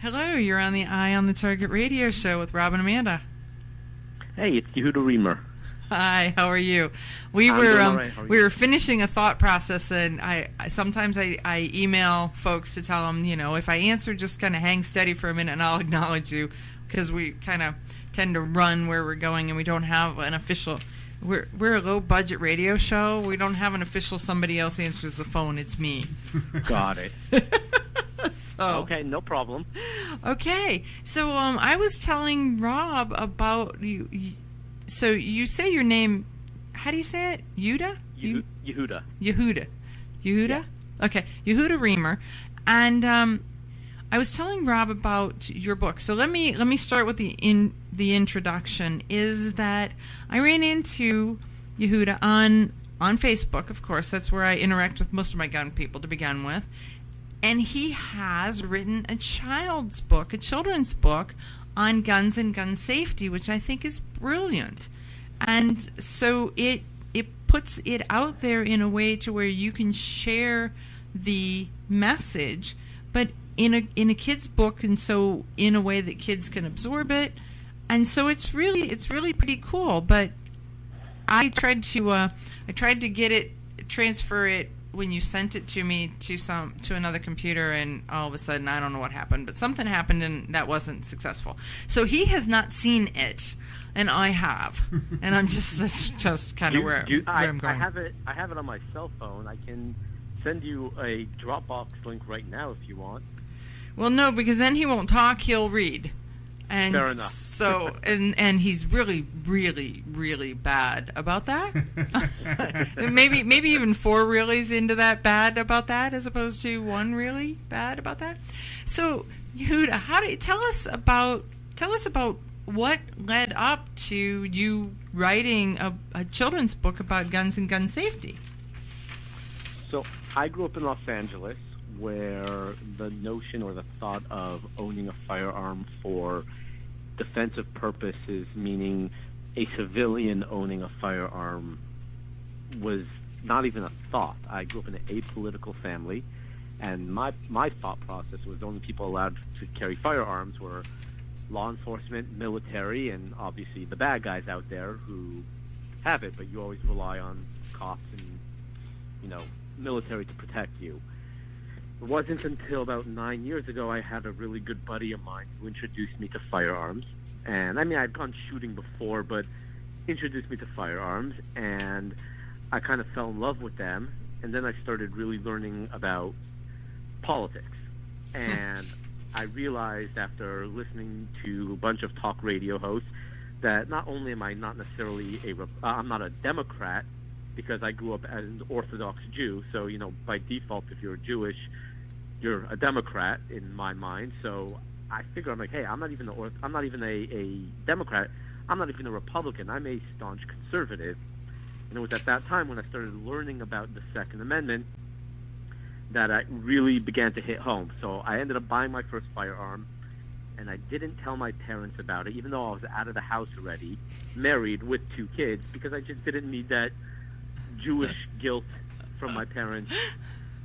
Hello, you're on the Eye on the Target radio show with Rob and Amanda. Hey, it's Yehuda Remer. Hi, how are you? I'm doing all right. How are We you? were finishing a thought process, and I sometimes email folks to tell them, if I answer, just kind of hang steady for a minute, and I'll acknowledge you, because we kind of tend to run where we're going, and we don't have an official. We're a low budget radio show. We don't have an official. Somebody else answers the phone. It's me. Got it. Okay, no problem. Okay, so I was telling Rob about you. So you say your name. How do you say it? Yehuda? Yehuda. Yehuda. Yeah. Okay, Yehuda Remer, and I was telling Rob about your book. So let me start with the introduction. Is that I ran into Yehuda on Facebook. Of course, that's where I interact with most of my gun people to begin with. And he has written a children's book on guns and gun safety, which I think is brilliant. And so it puts it out there in a way to where you can share the message, but in a kid's book, and so in a way that kids can absorb it. And so it's really pretty cool. But I tried to transfer it when you sent it to me to another computer, and all of a sudden I don't know what happened, but something happened and that wasn't successful. So he has not seen it, and I have, and that's just kind of where I'm going. I have it on my cell phone. I can send you a Dropbox link right now if you want. Well, no, because then he won't talk; he'll read. And fair enough. So, and he's really, really, really bad about that. maybe even 4 reallys into that bad about that, as opposed to 1 really bad about that. So, Yehuda, tell us about what led up to you writing a children's book about guns and gun safety? So, I grew up in Los Angeles, where the notion or the thought of owning a firearm for defensive purposes, meaning a civilian owning a firearm, was not even a thought. I grew up in an apolitical family, and my thought process was the only people allowed to carry firearms were law enforcement, military, and obviously the bad guys out there who have it, but you always rely on cops and, military to protect you. It wasn't until about 9 years ago I had a really good buddy of mine who introduced me to firearms. And, I'd gone shooting before, but introduced me to firearms, and I kind of fell in love with them. And then I started really learning about politics. And I realized after listening to a bunch of talk radio hosts that not only am I not necessarily I'm not a Democrat, because I grew up as an Orthodox Jew. So, by default, if you're Jewish, you're a Democrat in my mind. So I figure, I'm like, hey, I'm not even a Democrat. I'm not even a Republican. I'm a staunch conservative. And it was at that time when I started learning about the Second Amendment that I really began to hit home. So I ended up buying my first firearm, and I didn't tell my parents about it, even though I was out of the house already, married with 2 kids, because I just didn't need that Jewish guilt from my parents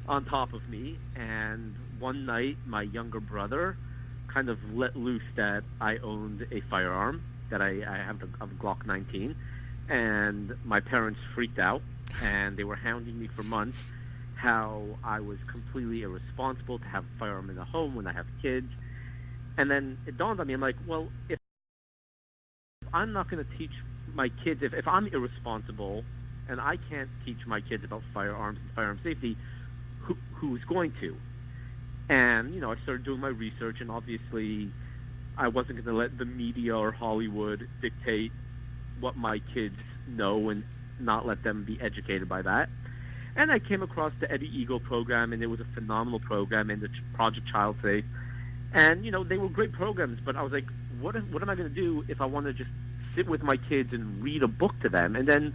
on top of me. And one night, my younger brother kind of let loose that I owned a firearm, that I have a Glock 19, and my parents freaked out, and they were hounding me for months how I was completely irresponsible to have a firearm in the home when I have kids. And then it dawned on me, I'm like, well, if I'm not going to teach my kids, if I'm irresponsible and I can't teach my kids about firearms and firearm safety, who's going to? And, I started doing my research, and obviously I wasn't going to let the media or Hollywood dictate what my kids know and not let them be educated by that. And I came across the Eddie Eagle program, and it was a phenomenal program, and the Project Child Safe. And, they were great programs, but I was like, what am I going to do if I want to just sit with my kids and read a book to them? And then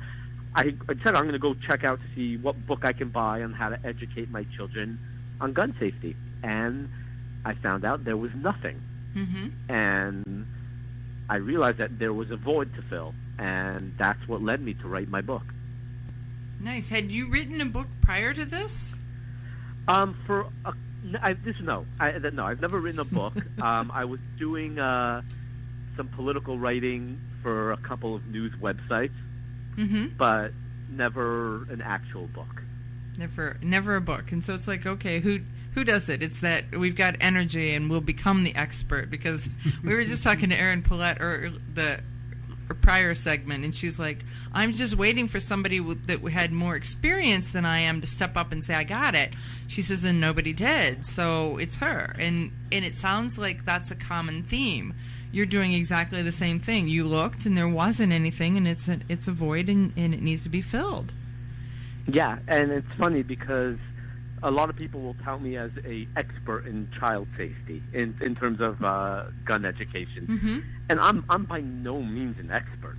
I said I'm going to go check out to see what book I can buy on how to educate my children on gun safety. And I found out there was nothing. Mm-hmm. And I realized that there was a void to fill, and that's what led me to write my book. Nice. Had you written a book prior to this? For a No, I've never written a book. I was doing some political writing for a couple of news websites, but never an actual book. Never a book. And so it's like, okay, who does it? It's that we've got energy and we'll become the expert, because we were just talking to Erin Paulette or the prior segment, and she's like, I'm just waiting for somebody that had more experience than I am to step up and say, I got it. She says, and nobody did. So it's her. And it sounds like that's a common theme. You're doing exactly the same thing. You looked and there wasn't anything, and it's a void, and it needs to be filled. Yeah, and it's funny because a lot of people will tout me as a expert in child safety in terms of gun education, and I'm by no means an expert.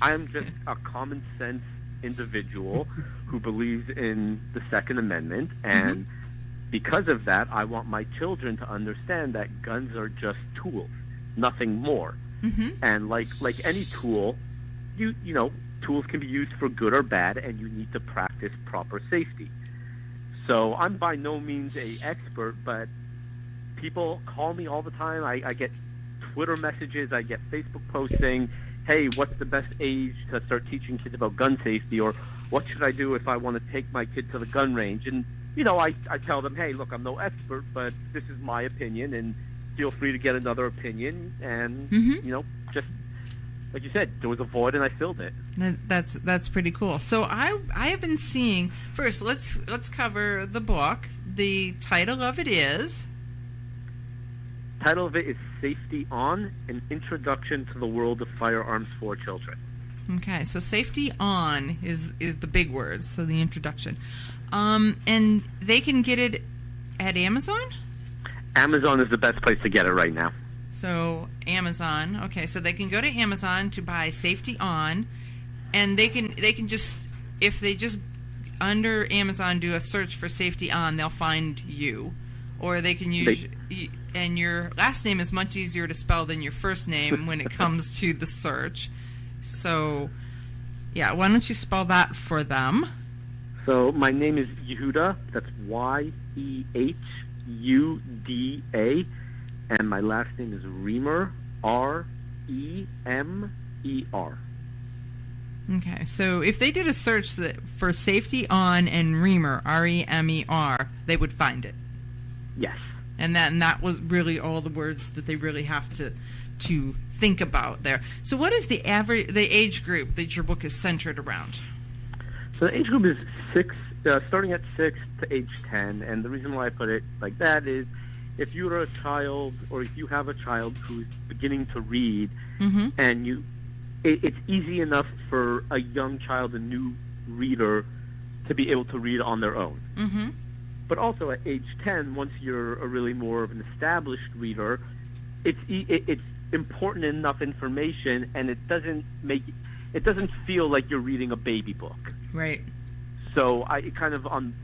I'm just a common sense individual who believes in the Second Amendment, and because of that, I want my children to understand that guns are just tools, nothing more. And like any tool, you know, tools can be used for good or bad, and you need to practice proper safety. So I'm by no means an expert, but people call me all the time. I get Twitter messages, I get Facebook posts saying, hey, what's the best age to start teaching kids about gun safety, or what should I do if I want to take my kid to the gun range? And, you know, I tell them, hey, look, I'm no expert, but this is my opinion, and feel free to get another opinion. And, you know, just like you said, there was a void and I filled it. That's pretty cool. So I have been seeing, first, let's cover the book. The title of it is? Title of it is Safety On, An Introduction to the World of Firearms for Children. Okay, so Safety On is the big words, so the introduction. And they can get it at Amazon? Amazon is the best place to get it right now. So Amazon, okay, so they can go to Amazon to buy Safety On, and they can just, if they just under Amazon do a search for Safety On, they'll find you. Or they can use, and your last name is much easier to spell than your first name when it comes to the search. So, yeah, why don't you spell that for them? So my name is Yehuda, that's Yehuda, and my last name is Remer, Remer. Okay, so if they did a search for Safety On and Remer, Remer, they would find it. Yes. And that was really all the words that they really have to think about there. So what is the age group that your book is centered around? So the age group is starting at 6 to age 10, and the reason why I put it like that is if you're a child, or if you have a child who's beginning to read, and it's easy enough for a young child, a new reader, to be able to read on their own. But also at age 10, once you're a really more of an established reader, it's important enough information, and it doesn't feel like you're reading a baby book. Right. So I kind of on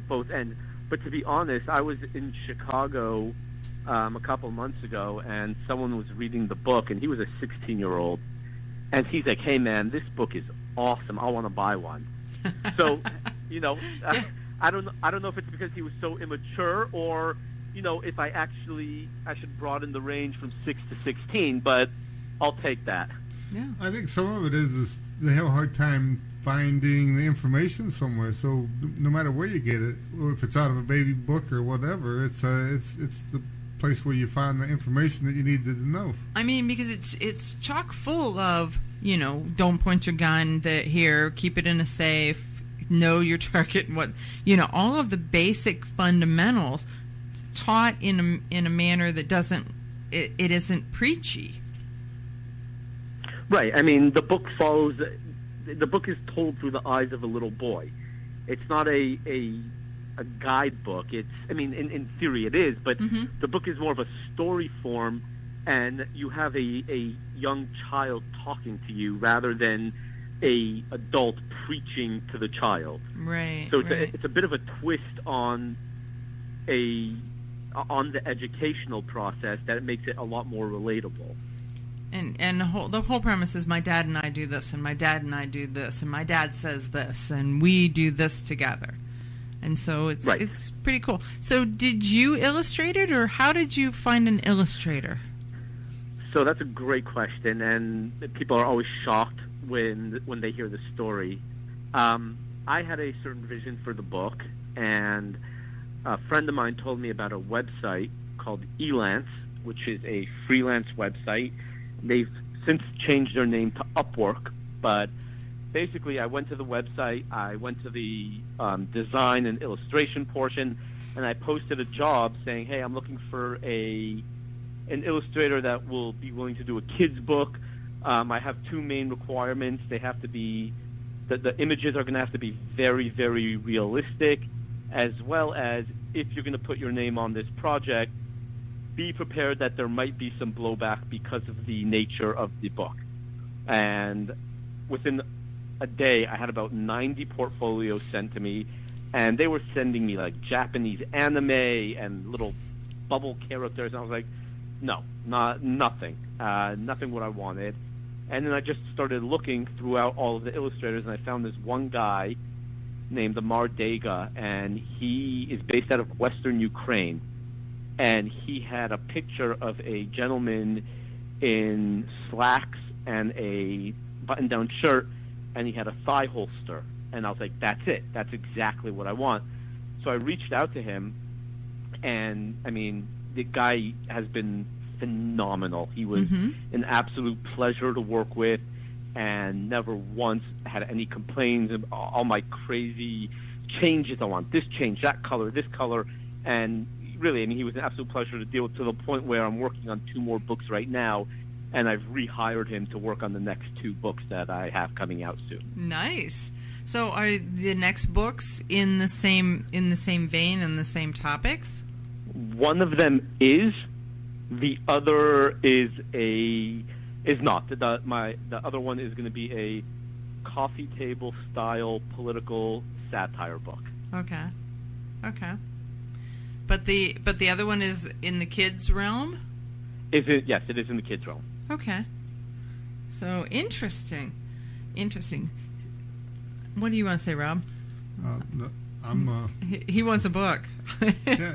both ends. But to be honest, I was in Chicago a couple months ago, and someone was reading the book, and he was a 16-year-old, and he's like, "Hey man, this book is awesome. I want to buy one." So yeah. I don't know if it's because he was so immature, or if I should broaden the range from 6 to 16, but I'll take that. Yeah. I think some of it is they have a hard time finding the information somewhere. So no matter where you get it, or if it's out of a baby book or whatever, it's the place where you find the information that you needed to know. I mean, because it's chock full of don't point your gun here, keep it in a safe, know your target, all of the basic fundamentals taught in a manner that isn't preachy. Right. I mean, the book is told through the eyes of a little boy. It's not a guidebook. In theory it is, but the book is more of a story form, and you have a young child talking to you rather than a adult preaching to the child. Right. So it's a bit of a twist on the educational process that it makes it a lot more relatable. And the whole premise is my dad and I do this, and my dad and I do this, and my dad says this, and we do this together. And so Right. it's pretty cool. So did you illustrate it, or how did you find an illustrator? So that's a great question, and people are always shocked when they hear the story. I had a certain vision for the book, and a friend of mine told me about a website called Elance, which is a freelance website. They've since changed their name to Upwork, but basically I went to the website, I went to the design and illustration portion, and I posted a job saying, hey, I'm looking for an illustrator that will be willing to do a kid's book. I have two main requirements. They have to be, the images are going to have to be very, very realistic, as well as if you're going to put your name on this project, be prepared that there might be some blowback because of the nature of the book. And within a day, I had about 90 portfolios sent to me, and they were sending me like Japanese anime and little bubble characters. And I was like, no, nothing what I wanted. And then I just started looking throughout all of the illustrators, and I found this one guy named Amar Dega, and he is based out of Western Ukraine. And he had a picture of a gentleman in slacks and a button-down shirt, and he had a thigh holster. And I was like, that's it. That's exactly what I want. So I reached out to him, and, I mean, the guy has been phenomenal. He was an absolute pleasure to work with, and never once had any complaints of all my crazy changes. I want this change, that color, this color. And really, I mean, he was an absolute pleasure to deal with, to the point where I'm working on 2 more books right now, and I've rehired him to work on the next 2 books that I have coming out soon. Nice. So are the next books in the same vein and the same topics? One of them is. The other is not. The other one is going to be a coffee table style political satire book. Okay. But the other one is in the kids' realm? Is it? Yes, it is in the kids' realm. Okay. So interesting. What do you want to say, Rob? He wants a book. Yeah,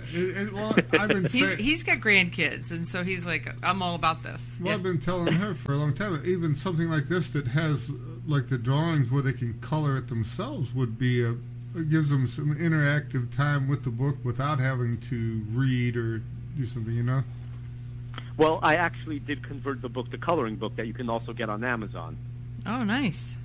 well, I've been saying... He's got grandkids, and so he's like, I'm all about this. Well, I've been telling her for a long time, even something like this that has, like, the drawings where they can color it themselves would be it gives them some interactive time with the book without having to read or do something, you know? Well, I actually did convert the book to coloring book that you can also get on Amazon. Oh, nice.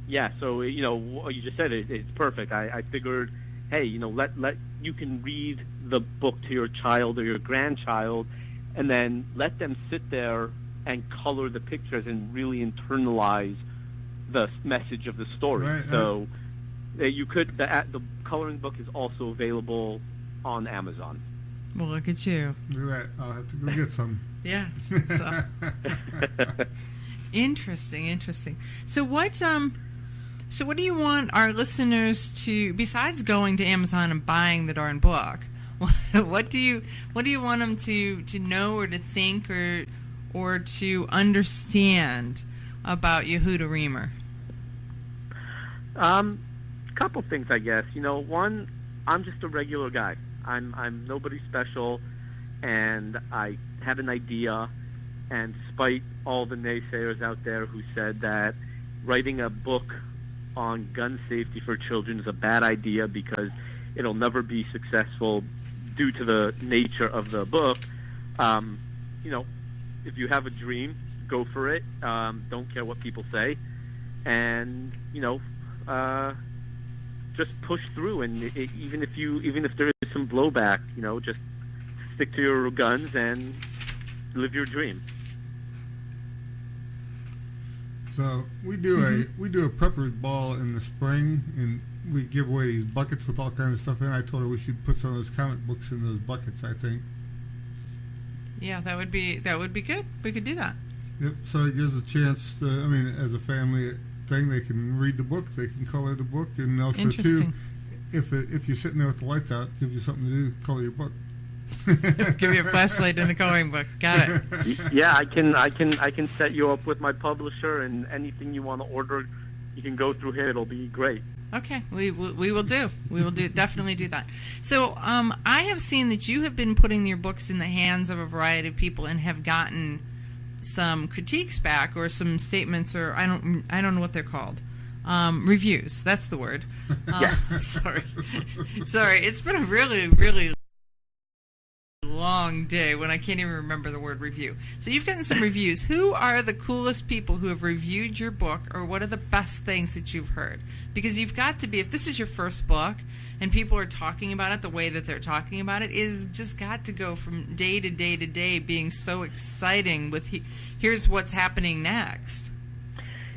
Yeah, so, you know, what you just said, it's perfect. I figured, hey, you know, let you can read the book to your child or your grandchild, and then let them sit there and color the pictures and really internalize the message of the story. Right, so you could, the coloring book is also available on Amazon. Well, look at you. Look at that. I'll have to go get some. Yeah. So. Interesting. So what do you want our listeners to, besides going to Amazon and buying the darn book, what do you want them to know or to think or to understand about Yehuda Remer? Couple things, I guess. You know, one, I'm just a regular guy. I'm nobody special, and I had an idea, and despite all the naysayers out there who said that writing a book on gun safety for children is a bad idea because it'll never be successful due to the nature of the book, you know, if you have a dream, go for it. Don't care what people say, and you know, just push through. And even if there is some blowback, you know, just stick to your guns and live your dream. So we do a prepper ball in the spring, and we give away these buckets with all kinds of stuff in. I told her we should put some of those comic books in those buckets. I think. Yeah, that would be good. We could do that. Yep. So it gives a chance. As a family thing, they can read the book, they can color the book, and also too, if you're sitting there with the lights out, it gives you something to do. Color your book. Give you a flashlight in the coloring book. Got it. Yeah, I can set you up with my publisher, and anything you want to order, you can go through him. It'll be great. Okay, we will do. We will definitely do that. So I have seen that you have been putting your books in the hands of a variety of people and have gotten some critiques back or some statements, or I don't know what they're called. Reviews. That's the word. Sorry. It's been a really, really long day when I can't even remember the word review. So you've gotten some reviews. Who are the coolest people who have reviewed your book, or what are the best things that you've heard? Because you've got to be, if this is your first book and people are talking about it the way that they're talking about it, is just got to go from day to day to day being so exciting with here's what's happening next.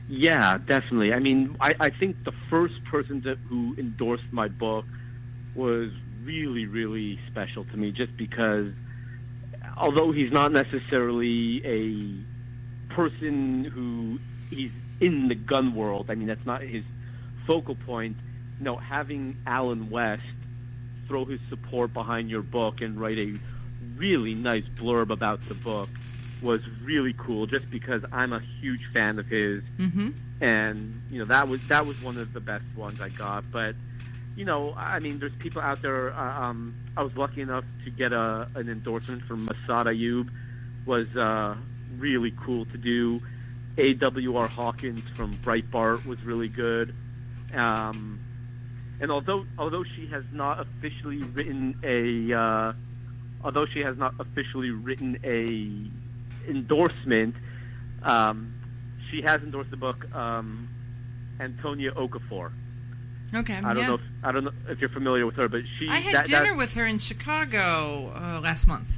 Yeah, definitely. I mean, I think the first person who endorsed my book was really, really special to me, just because although he's not necessarily a person who he's in the gun world, I mean, that's not his focal point. You know, having Alan West throw his support behind your book and write a really nice blurb about the book was really cool, just because I'm a huge fan of his. Mm-hmm. And you know, that was one of the best ones I got. But you know, I mean, there's people out there. I was lucky enough to get an endorsement from Masad Ayub. Was really cool to do. A.W.R. Hawkins from Breitbart was really good. And although she has not officially written a endorsement, she has endorsed the book Antonia Okafor. Okay. I don't know if you're familiar with her, but I had dinner with her in Chicago last month.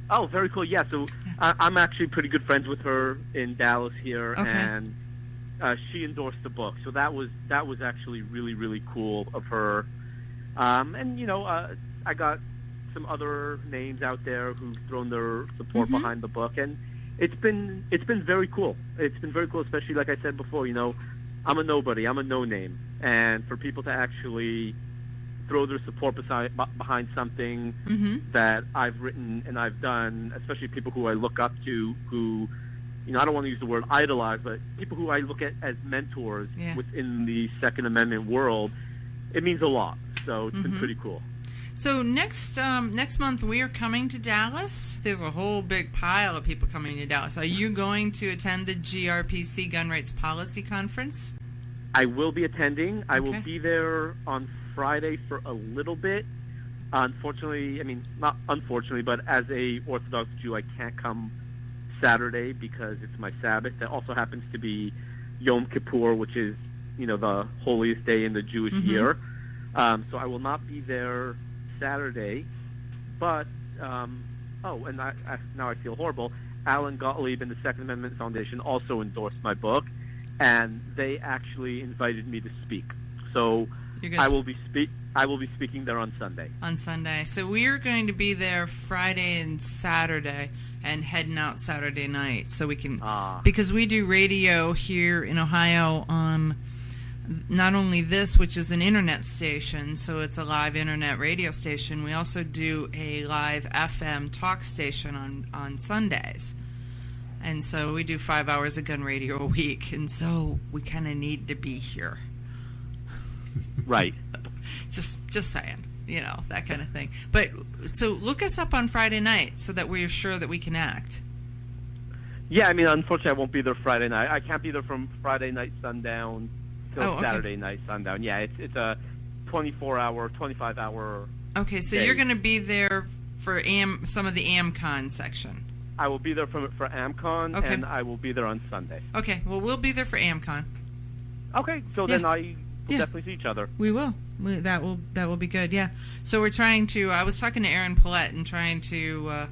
Oh, very cool. Yeah, so I'm actually pretty good friends with her in Dallas here, okay. And she endorsed the book. So that was actually really, really cool of her. And you know, I got some other names out there who've thrown their support mm-hmm. behind the book, and it's been very cool. It's been very cool, especially like I said before. You know, I'm a nobody. I'm a no name, and for people to actually throw their support behind something mm-hmm. that I've written and I've done, especially people who I look up to, who, you know, I don't want to use the word idolize, but people who I look at as mentors within the Second Amendment world, it means a lot. So it's mm-hmm. been pretty cool. So next month we are coming to Dallas. There's a whole big pile of people coming to Dallas. Are you going to attend the GRPC Gun Rights Policy Conference? I will be attending. I will be there on Friday for a little bit. Unfortunately, I mean, not unfortunately, but as a Orthodox Jew, I can't come Saturday because it's my Sabbath. That also happens to be Yom Kippur, which is, you know, the holiest day in the Jewish mm-hmm. year. So I will not be there Saturday. But, and now I feel horrible. Alan Gottlieb and the Second Amendment Foundation also endorsed my book, and they actually invited me to speak. So I will be speaking there on Sunday. On Sunday. So we're going to be there Friday and Saturday and heading out Saturday night so we can because we do radio here in Ohio on not only this, which is an internet station, so it's a live internet radio station. We also do a live FM talk station on Sundays. And so we do 5 hours of gun radio a week, and so we kind of need to be here. Right. Just saying, you know, that kind of thing. But so look us up on Friday night so that we're sure that we can act. Yeah, I mean, unfortunately, I won't be there Friday night. I can't be there from Friday night sundown till Saturday night sundown. Yeah, it's a 24-hour, 25-hour. Okay, so day. You're going to be there for some of the AmCon section. I will be there for AmCon, and I will be there on Sunday. Okay, well, we'll be there for AmCon. Okay, so then we'll definitely see each other. We will. That will be good. Yeah. So we're trying to. I was talking to Aaron Paulette and trying to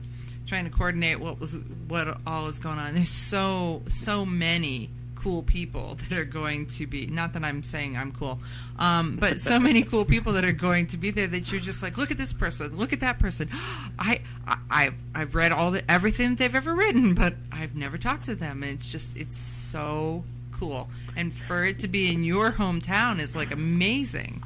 coordinate what all is going on. There's so many cool people that are going to be. Not that I'm saying I'm cool, but so many cool people that are going to be there that you're just like, look at this person, look at that person. I've read everything that they've ever written, but I've never talked to them, and it's so cool. And for it to be in your hometown is like amazing.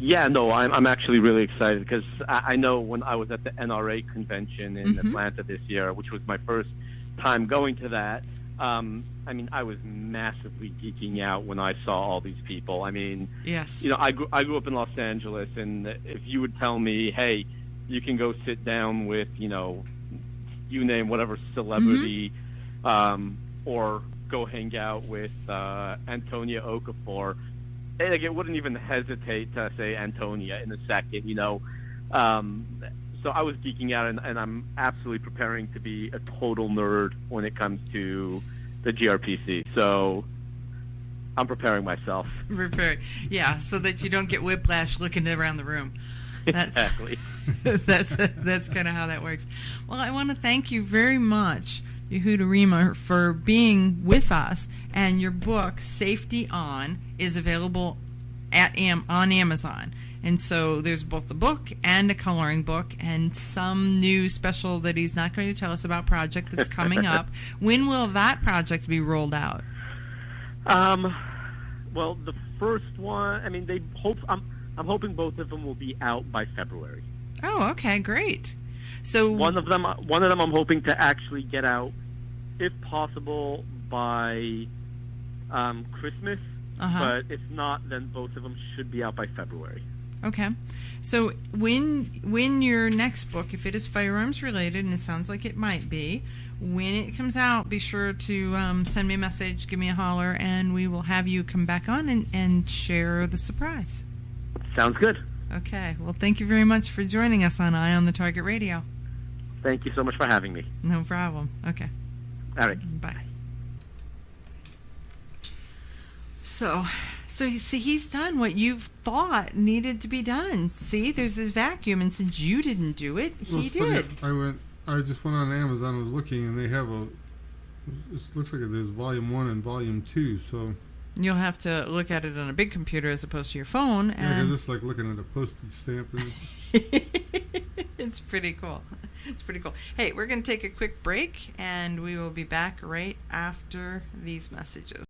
Yeah, no, I'm actually really excited because I know when I was at the NRA convention in Atlanta this year, which was my first time going to that, I mean, I was massively geeking out when I saw all these people. I mean, Yes. I grew up in Los Angeles, and if you would tell me, hey, you can go sit down with, you name whatever celebrity, or go hang out with Antonia Okafor, like, it wouldn't even hesitate to say Antonia in a second, So I was geeking out, and I'm absolutely preparing to be a total nerd when it comes to the GRPC. So I'm preparing myself. Yeah, so that you don't get whiplash looking around the room. That's, Exactly. that's kind of how that works. Well, I want to thank you very much, Yehuda Remer, for being with us. And your book, Safety On, is available on Amazon. And so there's both the book and a coloring book and some new special that he's not going to tell us about project that's coming up. When will that project be rolled out? Well, the first one, I mean, I'm hoping both of them will be out by February. Oh, okay, great. So one of them I'm hoping to actually get out, if possible, by Christmas. But if not, then both of them should be out by February. Okay. So when your next book, if it is firearms related, and it sounds like it might be, when it comes out, be sure to send me a message, give me a holler, and we will have you come back on and share the surprise. Sounds good. Okay. Well, thank you very much for joining us on Eye on the Target Radio. Thank you so much for having me. No problem. Okay. All right. Bye. So you see, he's done what you've thought needed to be done. See, there's this vacuum, and since you didn't do it, he did. I just went on Amazon and was looking, and they have it looks like there's volume 1 and volume 2, so. You'll have to look at it on a big computer as opposed to your phone. Yeah, because it's like looking at a postage stamp. It's pretty cool. It's pretty cool. Hey, we're going to take a quick break, and we will be back right after these messages.